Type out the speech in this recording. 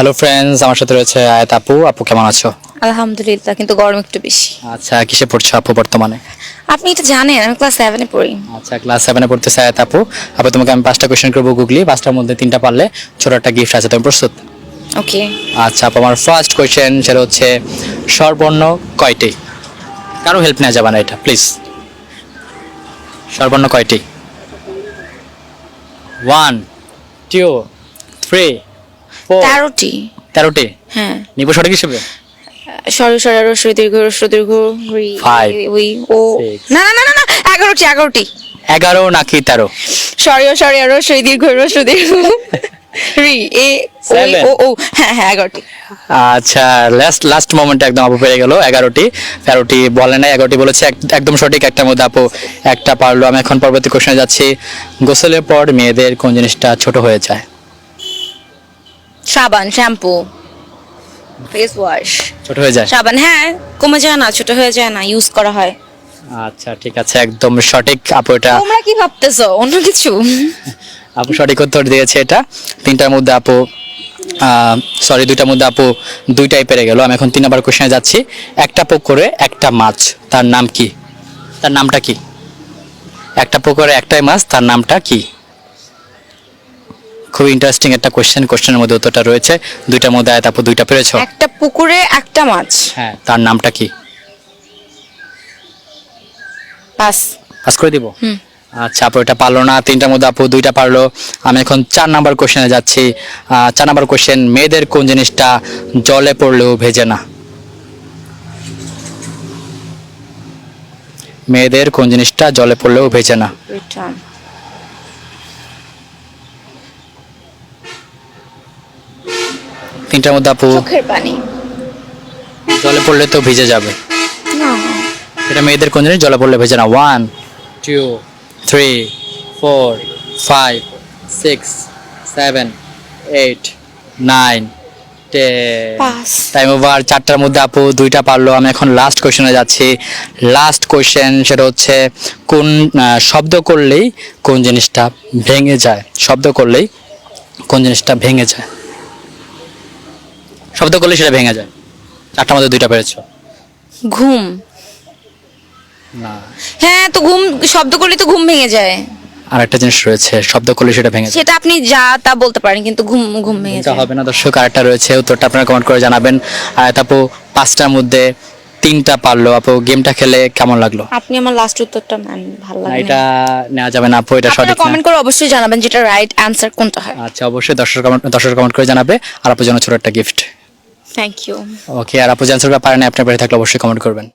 Hello friends, আমার সাথে রয়েছে আয়াত আপু। আপু কেমন আছো? আলহামদুলিল্লাহ, কিন্তু গরম একটু বেশি। আচ্ছা, কিসে পড়ছো আপু বর্তমানে? আপনি এটা জানেন, আমি ক্লাস 7-এ পড়ি। আচ্ছা, ক্লাস 7-এ পড়তেছে আয়াত আপু। আপু, তোমাকে আমি 5টা কোয়েশ্চেন করবো গুগলি, 5টার মধ্যে 3টা পারলে ছোট একটা গিফট আছে। তুমি প্রস্তুত? ওকে। আচ্ছা আপু, আমার ফার্স্ট কোয়েশ্চেন সেটা হচ্ছে স্বরবর্ণ কয়টি? কারো হেল্প নেওয়া যাবে না এটা, প্লিজ। স্বরবর্ণ কয়টি? 1 2 3 4 13টি। 13টি হ্যাঁ। নিব সঠিক হিসেবে? সরি সরি, রস্বই দীর্ঘ রস্বই দীর্ঘ রি 5 উই ও 6 না না না না না 11টি 11 নাকি 13? সরি সরি, রস্বই দীর্ঘ রস্বই দীর্ঘ রি এ উই 7 ও ও হ্যাঁ হ্যাঁ 11টি। আচ্ছা, লাস্ট মোমেন্টে একদম আপু পেরে গেল। 11টি, 13টি বলে নাই, 11টি বলেছে। একদম সঠিক, একটার মধ্যে আপু একটা পারলো। আমি এখন পরবর্তী কোশ্চেনে যাচ্ছি। গোসলের পর মেয়েদের কোন জিনিসটা ছোট হয়ে যায়? সাবান, শ্যাম্পু, ফেস ওয়াশ। ছোট হয়ে যায়? সাবান, হ্যাঁ, কমে যায় না, ছোট হয়ে যায় না, ইউজ করা হয়। আচ্ছা ঠিক আছে, একদম সঠিক আপু। এটা তোমরা কি ভাবতেছো অন্য কিছু? আপু সঠিক উত্তর দিয়েছে। এটা 3টার মধ্যে আপু সরি 2টার মধ্যে আপু 2টাই পেরে গেল। আমি এখন 3 নাম্বার কোশ্চেনে যাচ্ছি। একটা পুকুরে একটা মাছ, তার নাম কি? তার নামটা কি? একটা পুকুরে একটাই মাছ, তার নামটা কি? খুব ইন্টারেস্টিং একটা কোশ্চেনের মধ্যে উত্তরটা রয়েছে। 2টার মধ্যে আয়াত আপু 2টা পেরেছো। একটা পুকুরে একটা মাছ। হ্যাঁ, তার নামটা কি? পাস। পাস করে দিব? আচ্ছা আপু, এটা পারলো না। 3টার মধ্যে আপু 2টা পারলো। আমি এখন 4 নাম্বার কোশ্চেনে যাচ্ছি। 4 নাম্বার কোশ্চেন, মেয়েদের কোন জিনিসটা জলে পড়লেও ভেজে না? মেয়েদের কোন জিনিসটা জলে পড়লেও ভেজে না? রিটার্ন। 3টার মধ্যে আপু চোখের পানি। জলে পড়লে তো ভিজে যাবে। না। এটা মেয়েদের কোন জিনিস জলে পড়লে ভেজে না? 1 2 3 4 5 6 7 8 9 10। পাস। Time over. 4টার মধ্যে আপু 2টা পারলো। আমি এখন লাস্ট কোশ্চেনে যাচ্ছি। লাস্ট কোশ্চেন সেটা হচ্ছে কোন শব্দ করলেই কোন জিনিসটা ভেঙে যায়? শব্দ করলেই কোন জিনিসটা ভেঙে যায়? শব্দ করলেই সেটা ভেঙে যায়। 4টার মধ্যে 2টা পেরেছো। ঘুম। না, হ্যাঁ, তো ঘুম শব্দ করলে তো ঘুম ভেঙে যায়। আর একটা জিনিস রয়েছে, শব্দ করলে সেটা ভেঙে যায়। সেটা আপনি যা তা বলতে পারেন, কিন্তু ঘুম ঘুম ভেঙে এটা যায়। হবে না দর্শক। আরেকটা রয়েছে, উত্তরটা আপনারা কমেন্ট করে জানাবেন। আর আপু 5টার মধ্যে 3টা পারলো। আপু, গেমটা খেলে কেমন লাগলো? আপনি আমার লাস্ট উত্তরটা নেন, ভালো না, লাগে এটা নেওয়া যাবে না আপু, এটা আপনারা সঠিক না। কমেন্ট করে অবশ্যই জানাবেন যেটা রাইট অ্যানসার কোনটা হয়। আচ্ছা, অবশ্যই দর্শক কমেন্ট করে জানাবে। আর আপুর জন্য ছোট একটা গিফট। Thank you. ওকে, আর আপু যে অ্যান্সারটা পারে না, আপনার বাড়ি থাকলে অবশ্যই কমেন্ট করবেন।